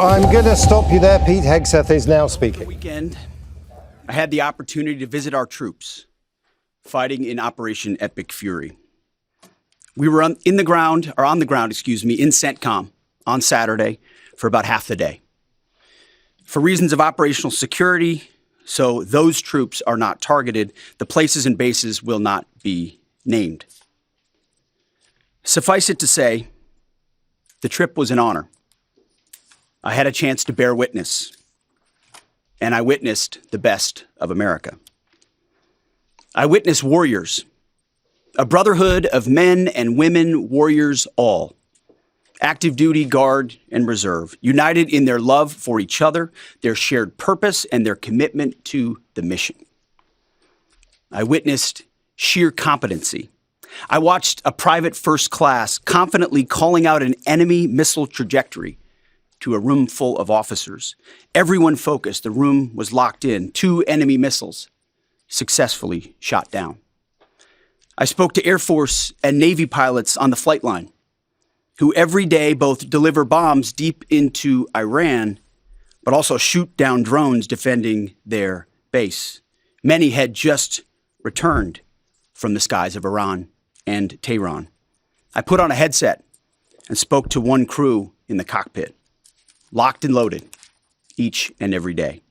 I'm going to stop you there. Pete Hegseth is now speaking. The weekend, I had the opportunity to visit our troops fighting in Operation Epic Fury. We were on the ground, in CENTCOM on Saturday for about half the day. For reasons of operational security, so those troops are not targeted, the places and bases will not be named. Suffice it to say, the trip was an honor. I had a chance to bear witness, and I witnessed the best of America. I witnessed warriors, a brotherhood of men and women, warriors all, active duty, guard, and reserve, united in their love for each other, their shared purpose, and their commitment to the mission. I witnessed sheer competency. I watched a private first class confidently calling out an enemy missile trajectory to a room full of officers. Everyone focused. The room was locked in. 2 enemy missiles successfully shot down. I spoke to Air Force and Navy pilots on the flight line who every day both deliver bombs deep into Iran, but also shoot down drones defending their base. Many had just returned from the skies of Iran and Tehran. I put on a headset and spoke to one crew in the cockpit, locked and loaded each and every day.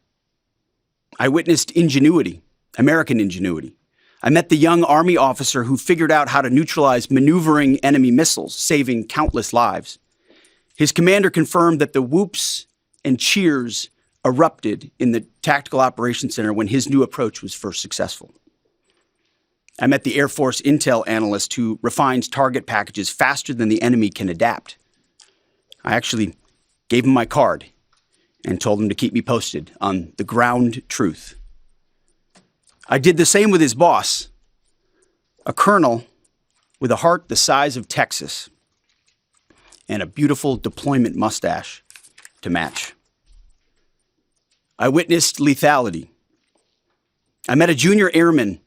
I witnessed ingenuity, American ingenuity. I met the young Army officer who figured out how to neutralize maneuvering enemy missiles, saving countless lives. His commander confirmed that the whoops and cheers erupted in the Tactical Operations Center when his new approach was first successful. I met the Air Force intel analyst who refines target packages faster than the enemy can adapt. I actually gave him my card and told him to keep me posted on the ground truth. I did the same with his boss, a colonel with a heart the size of Texas and a beautiful deployment mustache to match. I witnessed lethality. I met a junior airman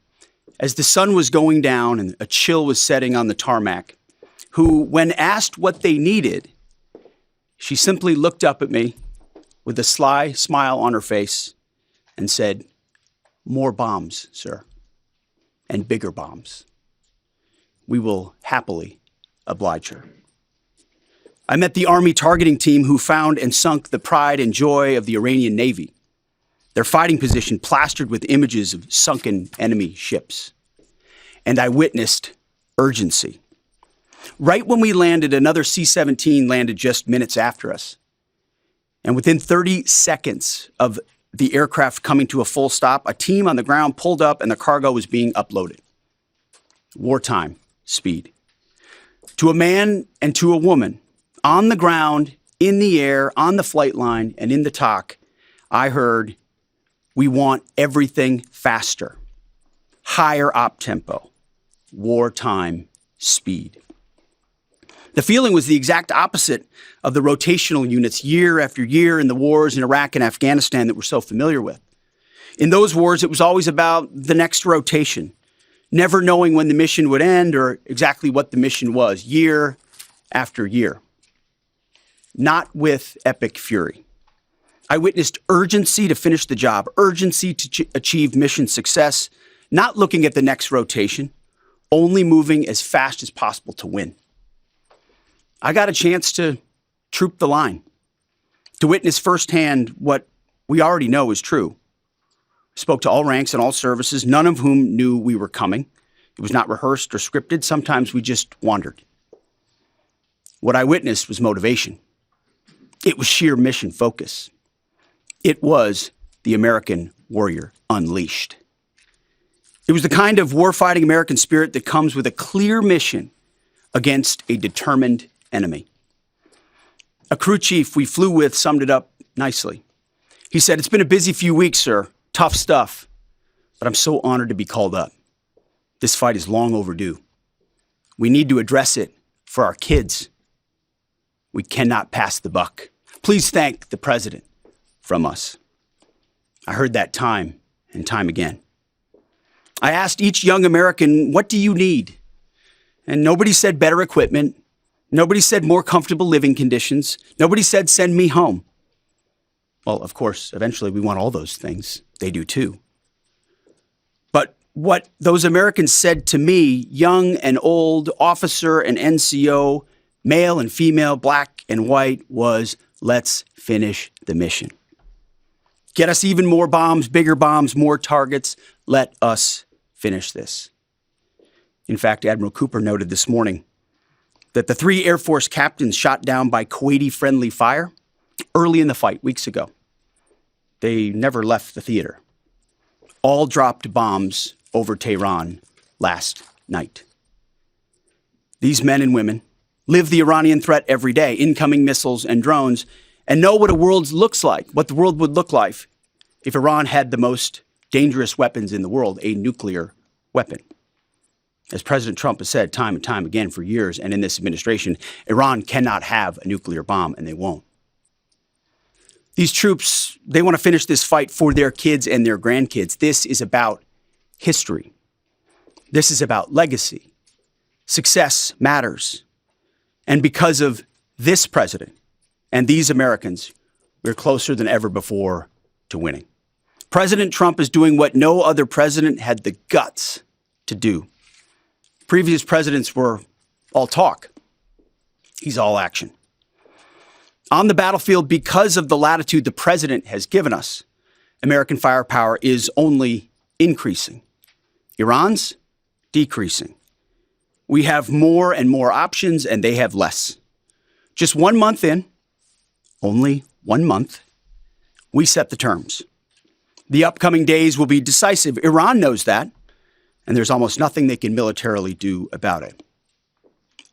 as the sun was going down and a chill was setting on the tarmac, who, when asked what they needed, she simply looked up at me with a sly smile on her face and said, "More bombs, sir, and bigger bombs." We will happily oblige her. I met the Army targeting team who found and sunk the pride and joy of the Iranian Navy, their fighting position plastered with images of sunken enemy ships. And I witnessed urgency. Right when we landed, another C-17 landed just minutes after us. And within 30 seconds of the aircraft coming to a full stop, a team on the ground pulled up and the cargo was being uploaded. Wartime speed. To a man and to a woman, on the ground, in the air, on the flight line, and in the TOC, I heard, "We want everything faster, higher op tempo, wartime speed." The feeling was the exact opposite of the rotational units year after year in the wars in Iraq and Afghanistan that we're so familiar with. In those wars, it was always about the next rotation, never knowing when the mission would end or exactly what the mission was, year after year. Not with Epic Fury. I witnessed urgency to finish the job, urgency to achieve mission success, not looking at the next rotation, only moving as fast as possible to win. I got a chance to troop the line, to witness firsthand what we already know is true. Spoke to all ranks and all services, none of whom knew we were coming. It was not rehearsed or scripted. Sometimes we just wandered. What I witnessed was motivation. It was sheer mission focus. It was the American warrior unleashed. It was the kind of warfighting American spirit that comes with a clear mission against a determined enemy. A crew chief we flew with summed it up nicely. He said, "It's been a busy few weeks, sir. Tough stuff. But I'm so honored to be called up. This fight is long overdue. We need to address it for our kids. We cannot pass the buck. Please thank the president from us." I heard that time and time again. I asked each young American, "What do you need?" And nobody said better equipment. Nobody said more comfortable living conditions. Nobody said, "Send me home." Well, of course, eventually we want all those things. They do too. But what those Americans said to me, young and old, officer and NCO, male and female, black and white, was, let's finish the mission. Get us even more bombs, bigger bombs, more targets. Let us finish this. In fact, Admiral Cooper noted this morning that the 3 Air Force captains shot down by Kuwaiti-friendly fire early in the fight, weeks ago. They never left the theater. All dropped bombs over Tehran last night. These men and women live the Iranian threat every day, incoming missiles and drones, and know what a world looks like, what the world would look like if Iran had the most dangerous weapons in the world, a nuclear weapon. As President Trump has said time and time again for years, and in this administration, Iran cannot have a nuclear bomb, and they won't. These troops, they want to finish this fight for their kids and their grandkids. This is about history. This is about legacy. Success matters. And because of this president and these Americans, we're closer than ever before to winning. President Trump is doing what no other president had the guts to do. Previous presidents were all talk. He's all action. On the battlefield, because of the latitude the president has given us, American firepower is only increasing. Iran's decreasing. We have more and more options, and they have less. Just 1 month in, only 1 month, we set the terms. The upcoming days will be decisive. Iran knows that, and there's almost nothing they can militarily do about it.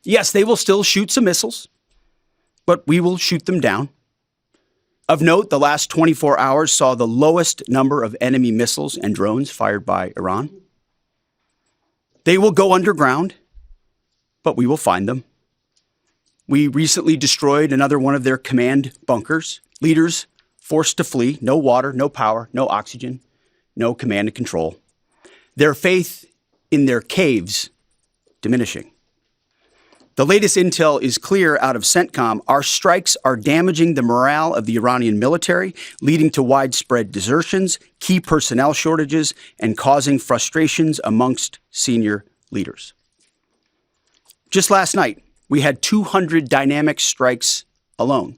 Yes, they will still shoot some missiles, but we will shoot them down. Of note, the last 24 hours saw the lowest number of enemy missiles and drones fired by Iran. They will go underground, but we will find them. We recently destroyed another one of their command bunkers. Leaders forced to flee, no water, no power, no oxygen, no command and control. Their faith in their caves diminishing. The latest intel is clear out of CENTCOM. Our strikes are damaging the morale of the Iranian military, leading to widespread desertions, key personnel shortages, and causing frustrations amongst senior leaders. Just last night, we had 200 dynamic strikes alone.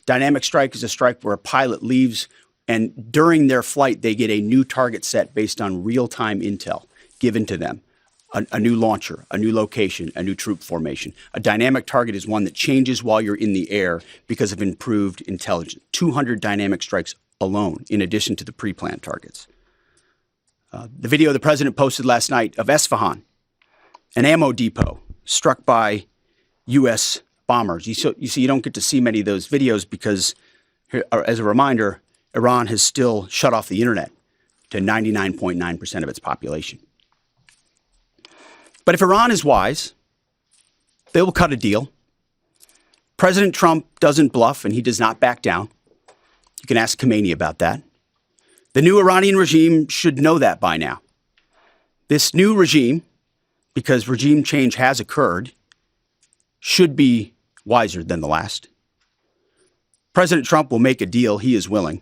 Dynamic strike is a strike where a pilot leaves and during their flight, they get a new target set based on real-time intel given to them. A new launcher, a new location, a new troop formation. A dynamic target is one that changes while you're in the air because of improved intelligence. 200 dynamic strikes alone, in addition to the pre-planned targets. The video the president posted last night of Esfahan, an ammo depot struck by U.S. bombers. You see, you don't get to see many of those videos because, as a reminder, Iran has still shut off the internet to 99.9% of its population. But if Iran is wise, they will cut a deal. President Trump doesn't bluff and he does not back down. You can ask Caine about that. The new Iranian regime should know that by now. This new regime, because regime change has occurred, should be wiser than the last. President Trump will make a deal he is willing,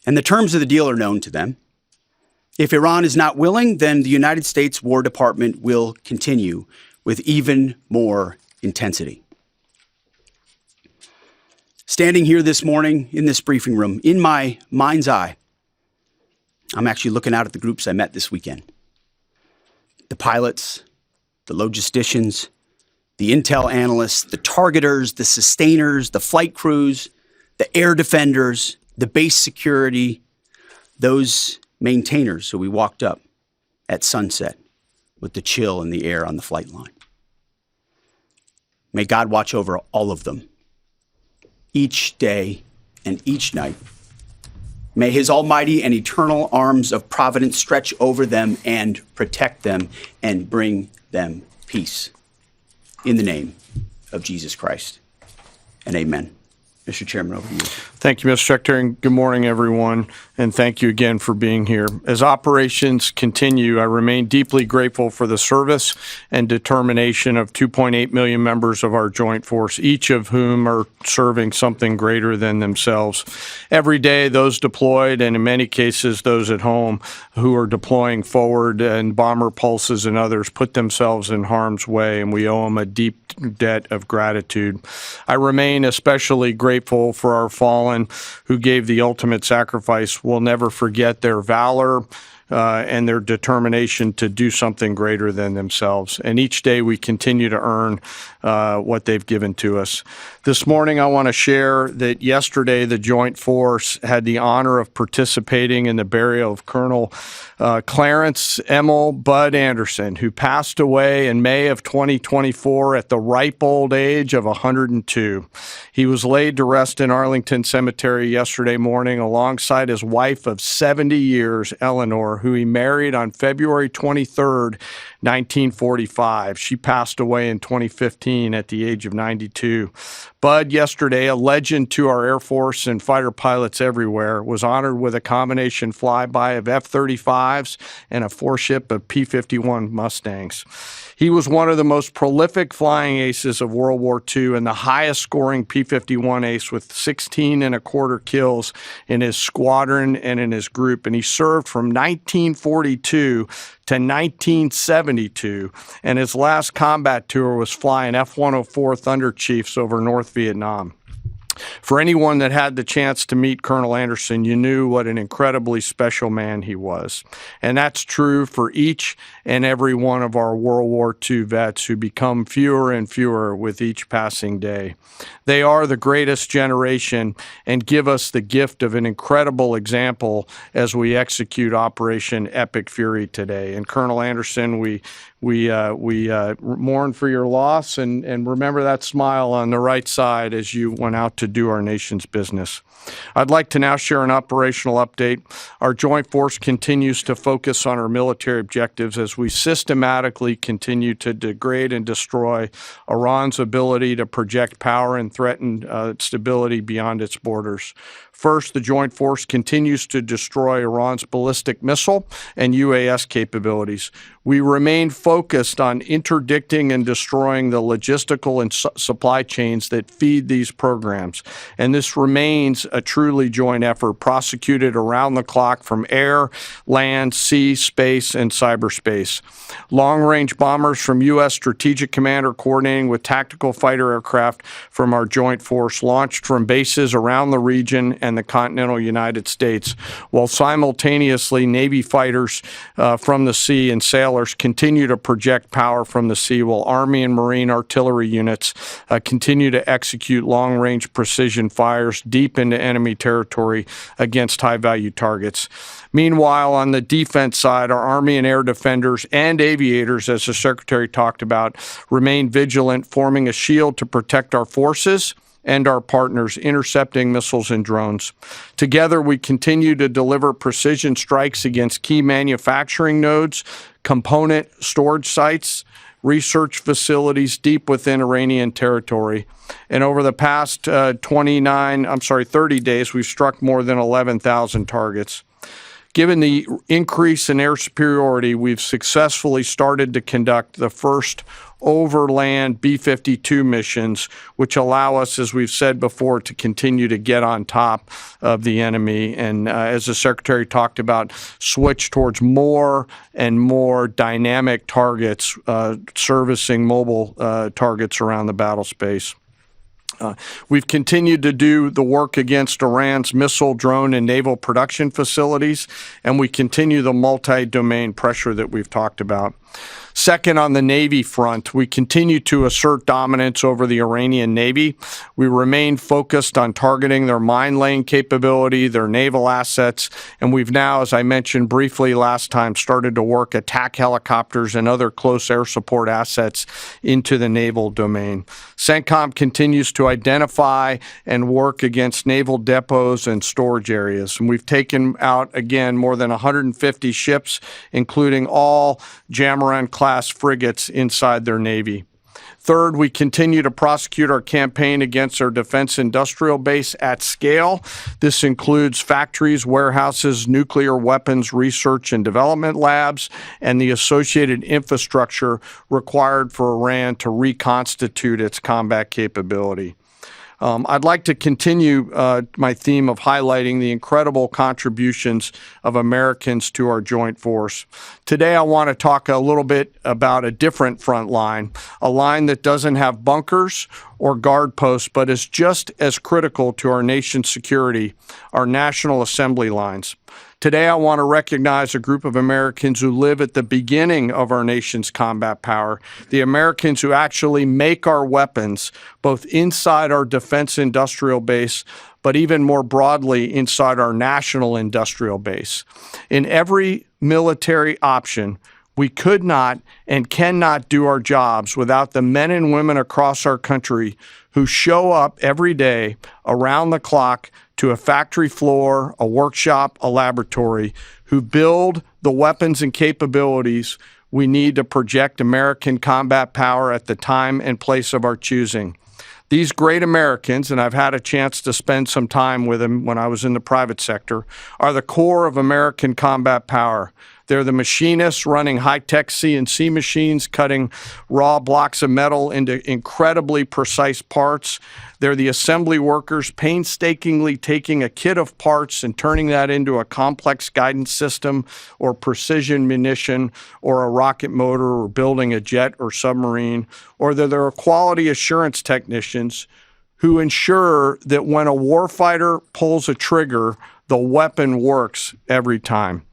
and the terms of the deal are known to them. If Iran is not willing, then the United States War Department will continue with even more intensity. Standing here this morning in this briefing room, in my mind's eye, I'm actually looking out at the groups I met this weekend. The pilots, the logisticians, the intel analysts, the targeters, the sustainers, the flight crews, the air defenders, the base security, those maintainers who we walked up at sunset with the chill in the air on the flight line. May God watch over all of them each day and each night. May his almighty and eternal arms of providence stretch over them and protect them and bring them peace. In the name of Jesus Christ, and amen. Mr. Chairman, over to you. Thank you, Mr. Secretary, and good morning, everyone, and thank you again for being here. As operations continue, I remain deeply grateful for the service and determination of 2.8 million members of our joint force, each of whom are serving something greater than themselves. Every day, those deployed, and in many cases, those at home who are deploying forward and bomber pulses and others put themselves in harm's way, and we owe them a deep debt of gratitude. I remain especially grateful for our fallen who gave the ultimate sacrifice. We'll never forget their valor and their determination to do something greater than themselves. And each day we continue to earn what they've given to us. This morning I want to share that yesterday the Joint Force had the honor of participating in the burial of Colonel Clarence Emil Bud Anderson, who passed away in May of 2024 at the ripe old age of 102. He was laid to rest in Arlington Cemetery yesterday morning alongside his wife of 70 years, Eleanor, who he married on February 23rd, 1945. She passed away in 2015 at the age of 92. Bud, yesterday, a legend to our Air Force and fighter pilots everywhere, was honored with a combination flyby of F-35s and a four-ship of P-51 Mustangs. He was one of the most prolific flying aces of World War II and the highest scoring P-51 ace with 16 and a quarter kills in his squadron and in his group. And he served from 1942 to 1972, and his last combat tour was flying F-104 Thunder Chiefs over North Vietnam. For anyone that had the chance to meet Colonel Anderson, you knew what an incredibly special man he was. And that's true for each and every one of our World War II vets who become fewer and fewer with each passing day. They are the greatest generation and give us the gift of an incredible example as we execute Operation Epic Fury today. And Colonel Anderson, we mourn for your loss and remember that smile on the right side as you went out to do our nation's business. I'd like to now share an operational update. Our Joint Force continues to focus on our military objectives as we systematically continue to degrade and destroy Iran's ability to project power and threaten stability beyond its borders. First, the Joint Force continues to destroy Iran's ballistic missile and UAS capabilities. We remain focused on interdicting and destroying the logistical and supply chains that feed these programs. And this remains a truly joint effort prosecuted around the clock from air, land, sea, space, and cyberspace. Long-range bombers from U.S. Strategic Command are coordinating with tactical fighter aircraft from our Joint Force launched from bases around the region and the continental United States, while simultaneously Navy fighters from the sea and sailors continue to project power from the sea, while Army and Marine artillery units continue to execute long-range precision fires deep into enemy territory against high-value targets. Meanwhile, on the defense side, our Army and air defenders and aviators, as the Secretary talked about, remain vigilant, forming a shield to protect our forces and our partners, intercepting missiles and drones. Together, we continue to deliver precision strikes against key manufacturing nodes, component storage sites, research facilities deep within Iranian territory. And over the past 30 days, we've struck more than 11,000 targets. Given the increase in air superiority, we've successfully started to conduct the first overland B-52 missions, which allow us, as we've said before, to continue to get on top of the enemy. And as the Secretary talked about, switch towards more and more dynamic targets, servicing mobile targets around the battle space. We've continued to do the work against Iran's missile, drone, and naval production facilities, and we continue the multi-domain pressure that we've talked about. Second, on the Navy front, we continue to assert dominance over the Iranian Navy. We remain focused on targeting their mine-laying capability, their naval assets, and we've now, as I mentioned briefly last time, started to work attack helicopters and other close air support assets into the naval domain. CENTCOM continues to identify and work against naval depots and storage areas, and we've taken out, again, more than 150 ships, including all Jamaran-class frigates inside their Navy. Third, we continue to prosecute our campaign against our defense industrial base at scale. This includes factories, warehouses, nuclear weapons research and development labs, and the associated infrastructure required for Iran to reconstitute its combat capability. I'd like to continue my theme of highlighting the incredible contributions of Americans to our joint force. Today, I want to talk a little bit about a different front line, a line that doesn't have bunkers or guard posts, but is just as critical to our nation's security, our National Assembly lines. Today, I want to recognize a group of Americans who live at the beginning of our nation's combat power, the Americans who actually make our weapons, both inside our defense industrial base, but even more broadly inside our national industrial base. In every military option, we could not and cannot do our jobs without the men and women across our country who show up every day around the clock to a factory floor, a workshop, a laboratory, who build the weapons and capabilities we need to project American combat power at the time and place of our choosing. These great Americans, and I've had a chance to spend some time with them when I was in the private sector, are the core of American combat power. They're the machinists running high-tech CNC machines, cutting raw blocks of metal into incredibly precise parts. They're the assembly workers painstakingly taking a kit of parts and turning that into a complex guidance system or precision munition or a rocket motor or building a jet or submarine. Or they're quality assurance technicians who ensure that when a warfighter pulls a trigger, the weapon works every time.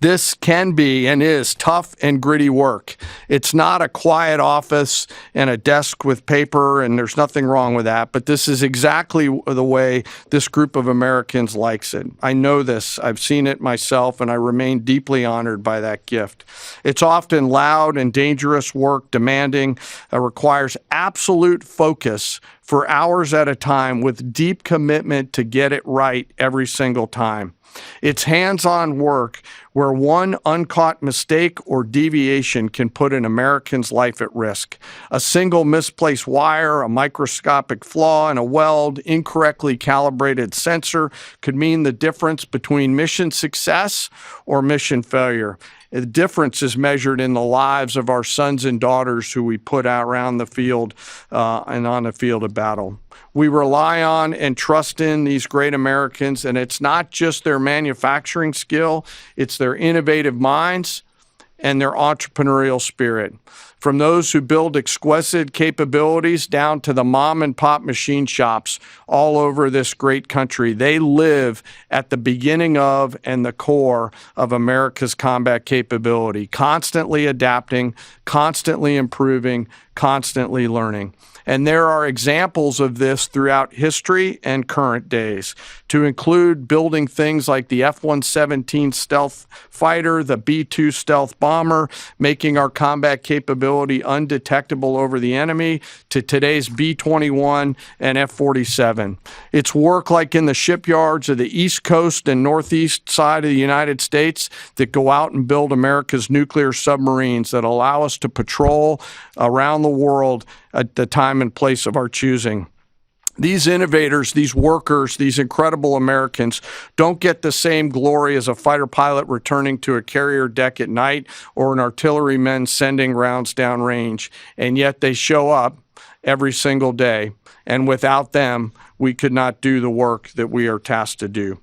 This can be and is tough and gritty work. It's not a quiet office and a desk with paper, and there's nothing wrong with that, but this is exactly the way this group of Americans likes it. I know this. I've seen it myself, and I remain deeply honored by that gift. It's often loud and dangerous work, demanding, requires absolute focus for hours at a time with deep commitment to get it right every single time. It's hands-on work where one uncaught mistake or deviation can put an American's life at risk. A single misplaced wire, a microscopic flaw in a weld, incorrectly calibrated sensor could mean the difference between mission success or mission failure. The difference is measured in the lives of our sons and daughters who we put out around the field and on the field of battle. We rely on and trust in these great Americans, and it's not just their manufacturing skill, it's their innovative minds and their entrepreneurial spirit. From those who build exquisite capabilities down to the mom and pop machine shops all over this great country, they live at the beginning of and the core of America's combat capability, constantly adapting, constantly improving, constantly learning. And there are examples of this throughout history and current days, to include building things like the F-117 stealth fighter, the B-2 stealth bomber, making our combat capability undetectable over the enemy, to today's B-21 and F-47. It's work like in the shipyards of the East Coast and Northeast side of the United States that go out and build America's nuclear submarines that allow us to patrol around the world at the time and place of our choosing. These innovators, these workers, these incredible Americans don't get the same glory as a fighter pilot returning to a carrier deck at night or an artilleryman sending rounds downrange, and yet they show up every single day, and without them, we could not do the work that we are tasked to do.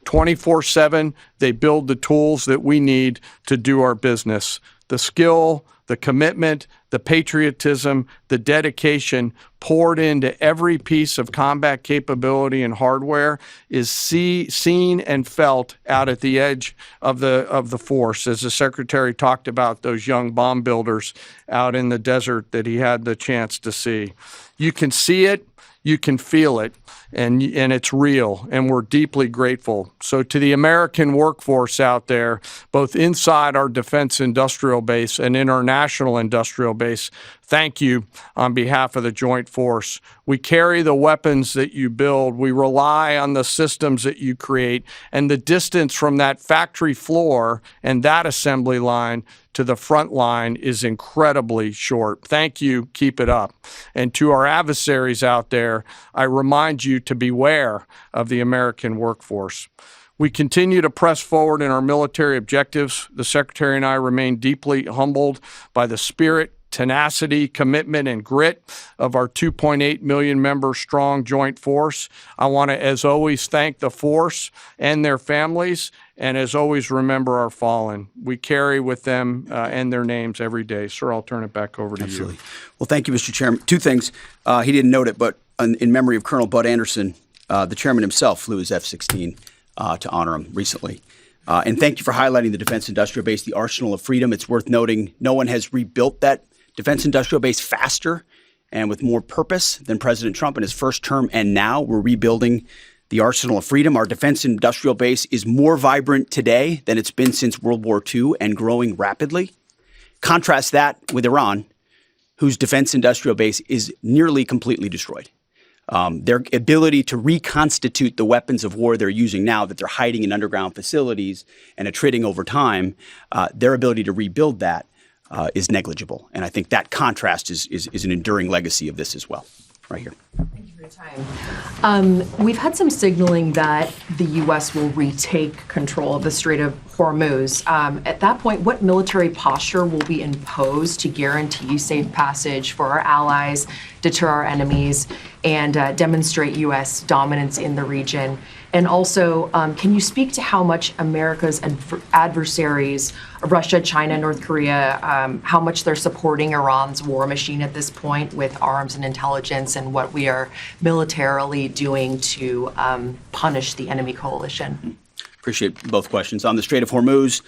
24/7, they build the tools that we need to do our business. The skill, the commitment, the patriotism, the dedication poured into every piece of combat capability and hardware is seen and felt out at the edge of the force, as the Secretary talked about those young bomb builders out in the desert that he had the chance to see. You can see it, you can feel it, and it's real, and we're deeply grateful. So to the American workforce out there, both inside our defense industrial base and in our national industrial base, Thank you on behalf of the Joint Force. We carry the weapons that you build. We rely on the systems that you create, and the distance from that factory floor and that assembly line to the front line is incredibly short. Thank you. Keep it up. And to our adversaries out there, I remind you to beware of the American workforce. We continue to press forward in our military objectives. The Secretary and I remain deeply humbled by the spirit, tenacity, commitment, and grit of our 2.8 million member strong joint force. I want to, as always, thank the force and their families, and as always, remember our fallen. We carry with them and their names every day. Sir, I'll turn it back over to Absolutely. you. Well, thank you, Mr. Chairman. Two things. He didn't note it, but in memory of Colonel Bud Anderson, the chairman himself flew his F-16 to honor him recently. And thank you for highlighting the defense industrial base, the arsenal of freedom. It's worth noting no one has rebuilt that defense industrial base faster and with more purpose than President Trump in his first term. And now we're rebuilding the arsenal of freedom. Our defense industrial base is more vibrant today than it's been since World War II and growing rapidly. Contrast that with Iran, whose defense industrial base is nearly completely destroyed. Their ability to reconstitute the weapons of war they're using now that they're hiding in underground facilities and attriting over time, their ability to rebuild that is negligible. And I think that contrast is an enduring legacy of this as well, right here. Thank you for your time. We've had some signaling that the U.S. will retake control of the Strait of Hormuz. At that point, what military posture will be imposed to guarantee safe passage for our allies, deter our enemies, and demonstrate U.S. dominance in the region? And also, can you speak to how much America's adversaries, Russia, China, North Korea, how much they're supporting Iran's war machine at this point with arms and intelligence, and what we are militarily doing to punish the enemy coalition? Appreciate both questions. On the Strait of Hormuz,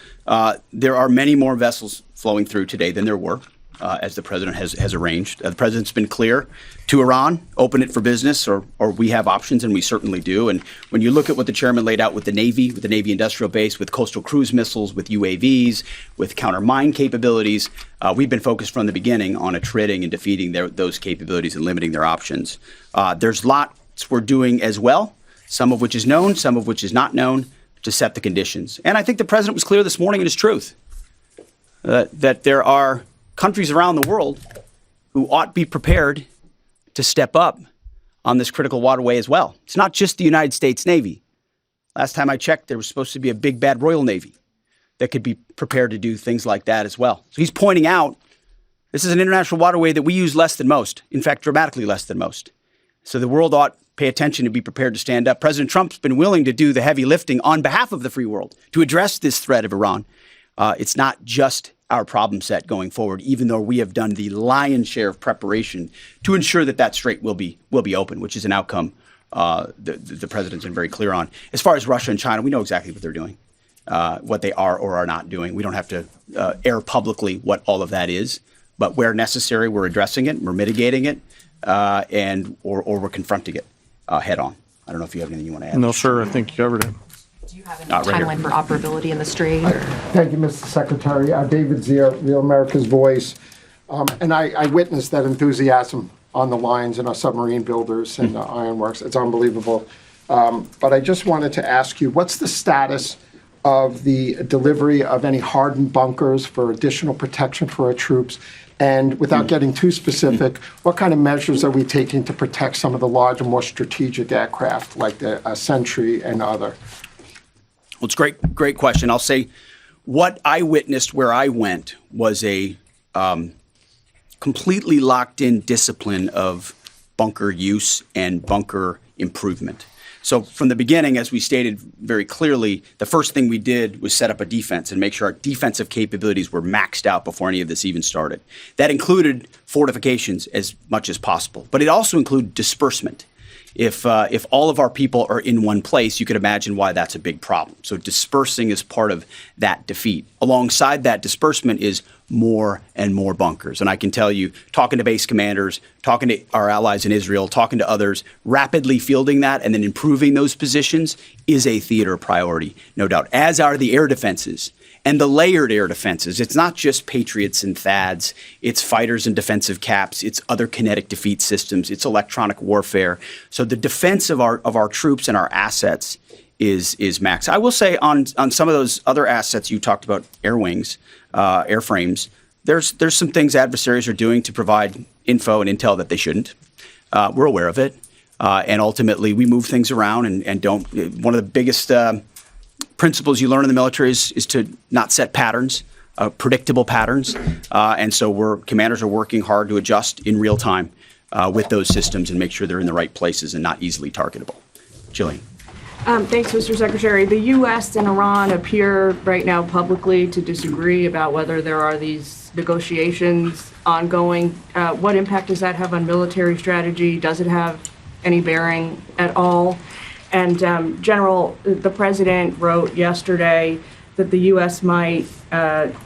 there are many more vessels flowing through today than there were, as the president has arranged. The president's been clear to Iran, open it for business, or we have options, and we certainly do. And when you look at what the chairman laid out with the Navy industrial base, with coastal cruise missiles, with UAVs, with counter mine capabilities, we've been focused from the beginning on attriting and defeating those capabilities and limiting their options. There's lots we're doing as well, some of which is known, some of which is not known, to set the conditions. And I think the president was clear this morning in his truth that there are countries around the world who ought to be prepared to step up on this critical waterway as well. It's not just the United States Navy. Last time I checked, there was supposed to be a big bad Royal Navy that could be prepared to do things like that as well. So he's pointing out this is an international waterway that we use less than most, in fact, dramatically less than most. So the world ought to pay attention and be prepared to stand up. President Trump's been willing to do the heavy lifting on behalf of the free world to address this threat of Iran. It's not just our problem set going forward, even though we have done the lion's share of preparation to ensure that that strait will be open, which is an outcome the president's been very clear on. As far as Russia and China, we know exactly what they're doing, what they are or are not doing. We don't have to air publicly what all of that is, but where necessary, we're addressing it, we're mitigating it, or we're confronting it head on. I don't know if you have anything you want to add. No, sir. I think you covered it. Do you have any timeline for operability in the Strait? Thank you, Mr. Secretary. David Zier, Real America's Voice. And I witnessed that enthusiasm on the lines in our submarine builders and ironworks. It's unbelievable. But I just wanted to ask you, what's the status of the delivery of any hardened bunkers for additional protection for our troops? And without getting too specific, what kind of measures are we taking to protect some of the larger, more strategic aircraft like the Sentry and other? Well, it's a great question. I'll say what I witnessed where I went was a completely locked in discipline of bunker use and bunker improvement. So from the beginning, as we stated very clearly, the first thing we did was set up a defense and make sure our defensive capabilities were maxed out before any of this even started. That included fortifications as much as possible, but it also included disbursement. If all of our people are in one place, you could imagine why that's a big problem. So dispersing is part of that defeat. Alongside that disbursement is more and more bunkers. And I can tell you, talking to base commanders, talking to our allies in Israel, talking to others, rapidly fielding that and then improving those positions is a theater priority, no doubt, as are the air defenses and the layered air defenses. It's not just Patriots and THAADs. It's fighters and defensive caps. It's other kinetic defeat systems. It's electronic warfare. So the defense of our troops and our assets is max. I will say on some of those other assets you talked about, air wings, airframes, there's some things adversaries are doing to provide info and intel that they shouldn't. We're aware of it. And ultimately, we move things around and don't. One of the biggest principles you learn in the military is to not set patterns, predictable patterns. And so commanders are working hard to adjust in real time with those systems and make sure they're in the right places and not easily targetable. Jillian. Thanks, Mr. Secretary. The U.S. and Iran appear right now publicly to disagree about whether there are these negotiations ongoing. What impact does that have on military strategy? Does it have any bearing at all? And General, the president wrote yesterday that the U.S. might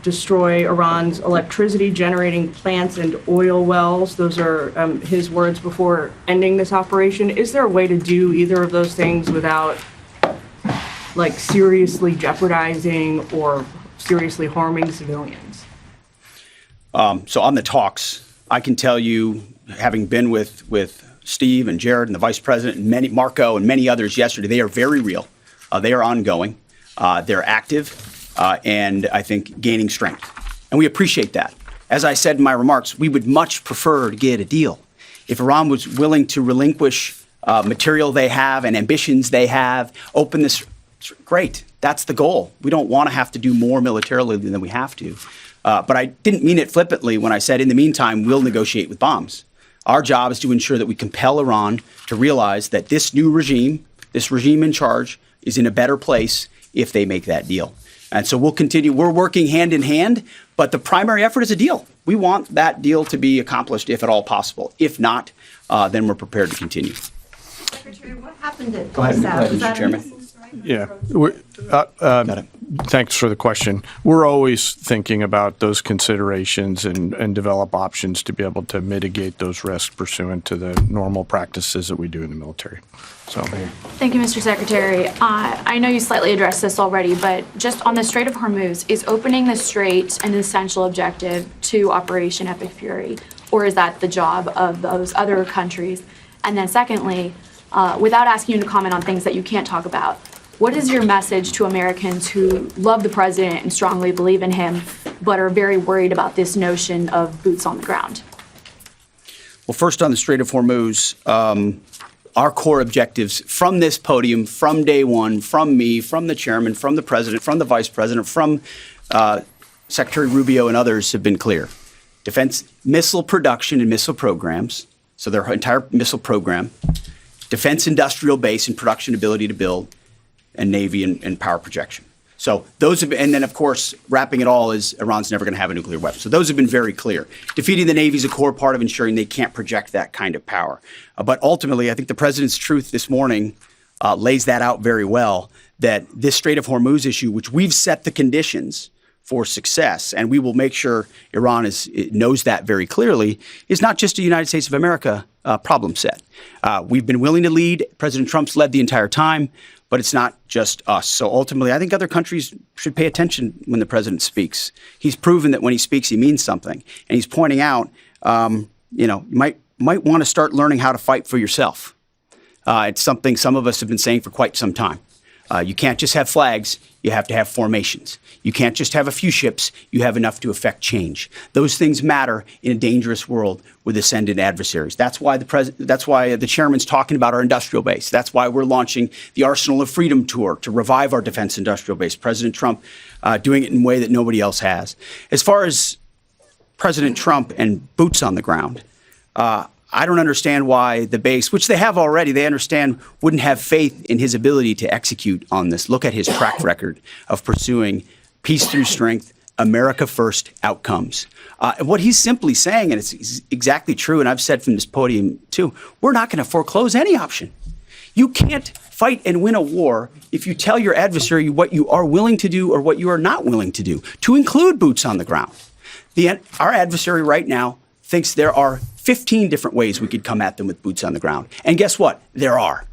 destroy Iran's electricity generating plants and oil wells. Those are his words before ending this operation. Is there a way to do either of those things without seriously jeopardizing or seriously harming civilians? So on the talks, I can tell you, having been with Steve and Jared and the vice president and Marco and many others yesterday, they are very real. They are ongoing. They're active and I think gaining strength. And we appreciate that. As I said in my remarks, we would much prefer to get a deal. If Iran was willing to relinquish material they have and ambitions they have, open this, great. That's the goal. We don't want to have to do more militarily than we have to. But I didn't mean it flippantly when I said, in the meantime, we'll negotiate with bombs. Our job is to ensure that we compel Iran to realize that this new regime, this regime in charge, is in a better place if they make that deal. And so we'll continue. We're working hand in hand, but the primary effort is a deal. We want that deal to be accomplished if at all possible. If not, then we're prepared to continue. Secretary, what happened at Go ahead, Mr. Chairman. Yeah. Thanks for the question. We're always thinking about those considerations and develop options to be able to mitigate those risks pursuant to the normal practices that we do in the military. So, Thank you, Mr. Secretary. I know you slightly addressed this already, but just on the Strait of Hormuz, is opening the strait an essential objective to Operation Epic Fury, or is that the job of those other countries? And then secondly, without asking you to comment on things that you can't talk about, what is your message to Americans who love the president and strongly believe in him, but are very worried about this notion of boots on the ground? Well, first on the Strait of Hormuz, our core objectives from this podium, from day one, from me, from the chairman, from the president, from the vice president, from Secretary Rubio and others have been clear. Defense missile production and missile programs, so their entire missile program, defense industrial base and production ability to build, and Navy and power projection. So those have been, and then of course, wrapping it all is Iran's never going to have a nuclear weapon. So those have been very clear. Defeating the Navy is a core part of ensuring they can't project that kind of power. But ultimately, I think the president's truth this morning lays that out very well, that this Strait of Hormuz issue, which we've set the conditions for success, and we will make sure Iran knows that very clearly, is not just a United States of America problem set. We've been willing to lead. President Trump's led the entire time. But it's not just us. So ultimately, I think other countries should pay attention when the president speaks. He's proven that when he speaks, he means something. And he's pointing out, you might want to start learning how to fight for yourself. It's something some of us have been saying for quite some time. You can't just have flags. You have to have formations. You can't just have a few ships. You have enough to affect change. Those things matter in a dangerous world with ascendant adversaries. That's why the chairman's talking about our industrial base. That's why we're launching the Arsenal of Freedom tour to revive our defense industrial base. President Trump doing it in a way that nobody else has. As far as President Trump and boots on the ground, I don't understand why the base, which they have already, they understand, wouldn't have faith in his ability to execute on this. Look at his track record of pursuing peace through strength, America first outcomes. And what he's simply saying, and it's exactly true, and I've said from this podium too, we're not going to foreclose any option. You can't fight and win a war if you tell your adversary what you are willing to do or what you are not willing to do, to include boots on the ground. Our adversary right now thinks there are 15 different ways we could come at them with boots on the ground. And guess what? There are.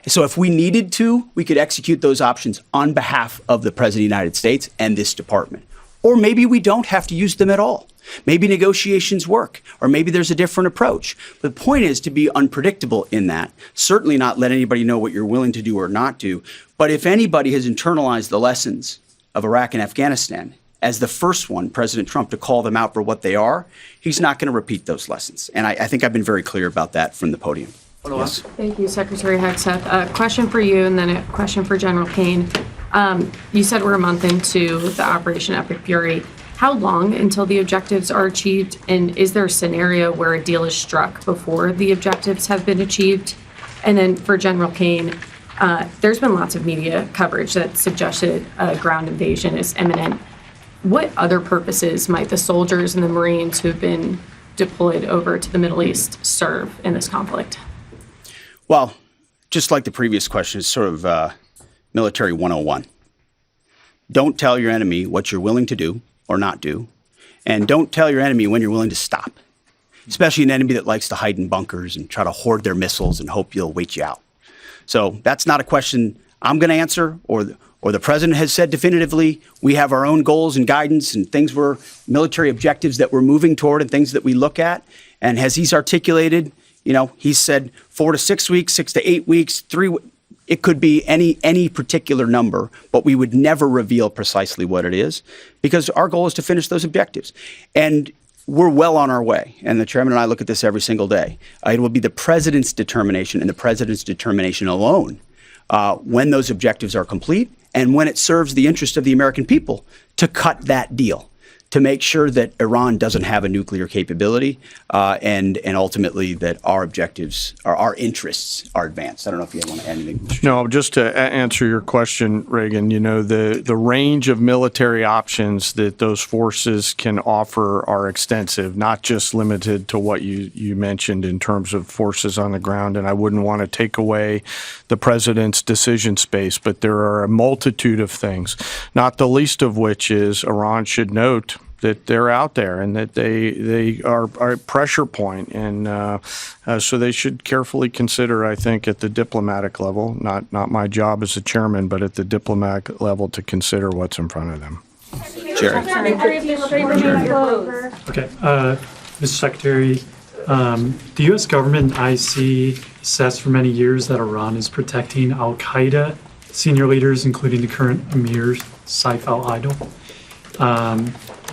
So if we needed to, we could execute those options on behalf of the President of the United States and this department. Or maybe we don't have to use them at all. Maybe negotiations work, or maybe there's a different approach. But the point is to be unpredictable in that. Certainly not let anybody know what you're willing to do or not do. But if anybody has internalized the lessons of Iraq and Afghanistan as the first one, President Trump, to call them out for what they are, he's not going to repeat those lessons. And I think I've been very clear about that from the podium. Yes. Thank you, Secretary Hegseth. A question for you and then a question for General Caine. You said we're a month into the Operation Epic Fury. How long until the objectives are achieved? And is there a scenario where a deal is struck before the objectives have been achieved? And then for General Caine, there's been lots of media coverage that suggested a ground invasion is imminent. What other purposes might the soldiers and the Marines who've been deployed over to the Middle East serve in this conflict? Well, just like the previous question, it's sort of military 101. Don't tell your enemy what you're willing to do or not do, and don't tell your enemy when you're willing to stop, especially an enemy that likes to hide in bunkers and try to hoard their missiles and hope you'll wait you out. So that's not a question I'm going to answer, or the president has said definitively. We have our own goals and guidance and things we're military objectives that we're moving toward and things that we look at. And as he's articulated, he's said 4 to 6 weeks, 6 to 8 weeks, 3. It could be any particular number, but we would never reveal precisely what it is because our goal is to finish those objectives. And we're well on our way. And the chairman and I look at this every single day. It will be the president's determination and the president's determination alone when those objectives are complete and when it serves the interest of the American people to cut that deal, to make sure that Iran doesn't have a nuclear capability and ultimately that our objectives, or our interests, are advanced. I don't know if you want to add anything. No, just to answer your question, Reagan, the range of military options that those forces can offer are extensive, not just limited to what you mentioned in terms of forces on the ground. And I wouldn't want to take away the president's decision space, but there are a multitude of things, not the least of which is Iran should note that they're out there and that they are a pressure point. And so they should carefully consider, I think, at the diplomatic level, not my job as a chairman, but at the diplomatic level to consider what's in front of them. Jerry. Okay, Mr. Secretary, the U.S. government, I see, assessed for many years that Iran is protecting al-Qaeda senior leaders, including the current Emir Saif al-Idil.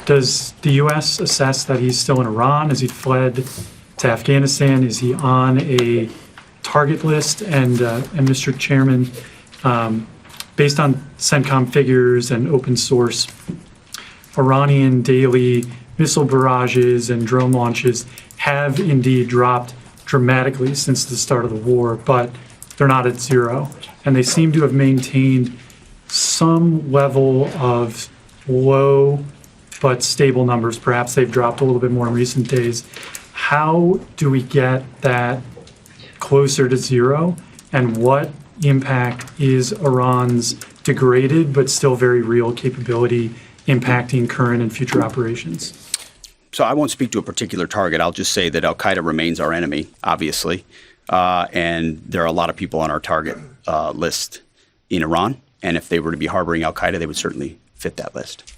Does the U.S. assess that he's still in Iran? Has he fled to Afghanistan? Is he on a target list? And Mr. Chairman, based on CENTCOM figures and open source, Iranian daily missile barrages and drone launches have indeed dropped dramatically since the start of the war, but they're not at zero. And they seem to have maintained some level of low but stable numbers. Perhaps they've dropped a little bit more in recent days. How do we get that closer to zero? And what impact is Iran's degraded but still very real capability impacting current and future operations? So I won't speak to a particular target. I'll just say that al-Qaeda remains our enemy, obviously. And there are a lot of people on our target list in Iran. And if they were to be harboring al-Qaeda, they would certainly fit that list.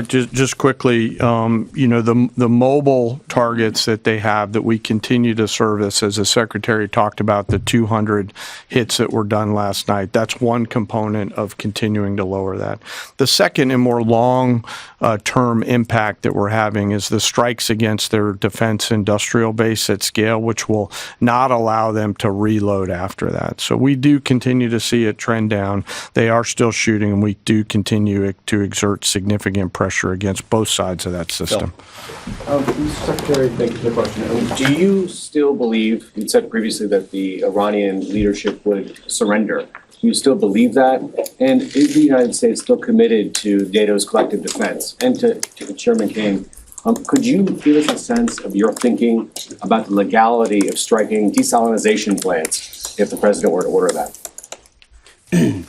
Just quickly, the mobile targets that they have that we continue to service, as the Secretary talked about, the 200 hits that were done last night, that's one component of continuing to lower that. The second and more long-term impact that we're having is the strikes against their defense industrial base at scale, which will not allow them to reload after that. So we do continue to see it trend down. They are still shooting, and we do continue to exert significant pressure against both sides of that system. Mr. Secretary, thank you for the question. Do you still believe, you said previously that the Iranian leadership would surrender. Do you still believe that? And is the United States still committed to NATO's collective defense? And to Chairman Caine, could you give us a sense of your thinking about the legality of striking desalinization plants if the president were to order that?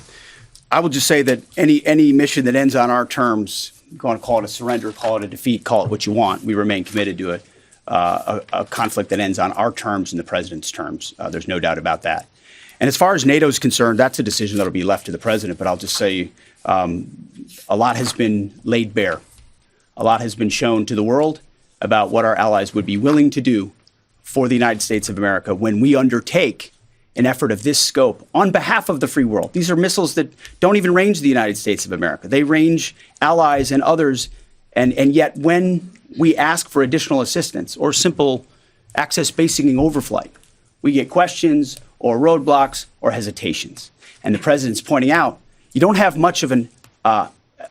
I will just say that any mission that ends on our terms, you want to call it a surrender, call it a defeat, call it what you want, we remain committed to a conflict that ends on our terms and the president's terms. There's no doubt about that. And as far as NATO is concerned, that's a decision that'll be left to the president. But I'll just say a lot has been laid bare. A lot has been shown to the world about what our allies would be willing to do for the United States of America when we undertake an effort of this scope on behalf of the free world. These are missiles that don't even range the United States of America. They range allies and others. And yet when we ask for additional assistance or simple access basing overflight, we get questions or roadblocks or hesitations. And the president's pointing out, you don't have much of an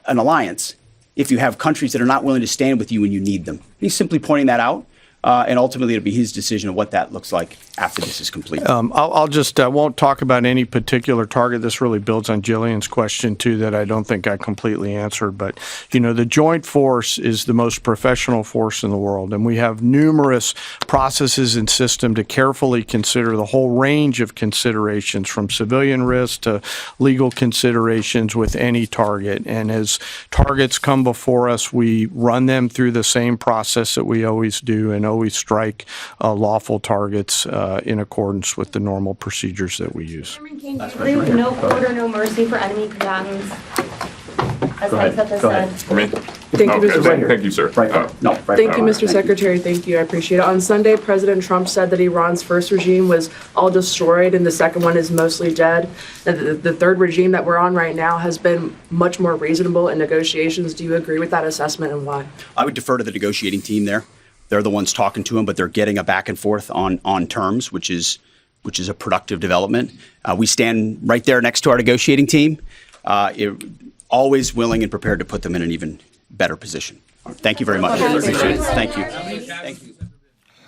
alliance if you have countries that are not willing to stand with you when you need them. He's simply pointing that out. And ultimately, it'll be his decision of what that looks like after this is complete. I'll just won't talk about any particular target. This really builds on Jillian's question, too, that I don't think I completely answered. But, the joint force is the most professional force in the world. And we have numerous processes and systems to carefully consider the whole range of considerations, from civilian risk to legal considerations with any target. And as targets come before us, we run them through the same process that we always do, and always strike lawful targets in accordance with the normal procedures that we use. Chairman Caine, do you agree with no quarter, no mercy for enemy combatants, as Hegseth has said? For me? Thank you, Mr. Secretary. Thank you, sir. Thank you, Mr. Secretary. Thank you. I appreciate it. On Sunday, President Trump said that Iran's first regime was all destroyed and the second one is mostly dead. The third regime that we're on right now has been much more reasonable in negotiations. Do you agree with that assessment, and why? I would defer to the negotiating team there. They're the ones talking to him, but they're getting a back and forth on terms, which is a productive development. We stand right there next to our negotiating team, always willing and prepared to put them in an even better position. Thank you very much. Appreciate it. Thank you. Thank you.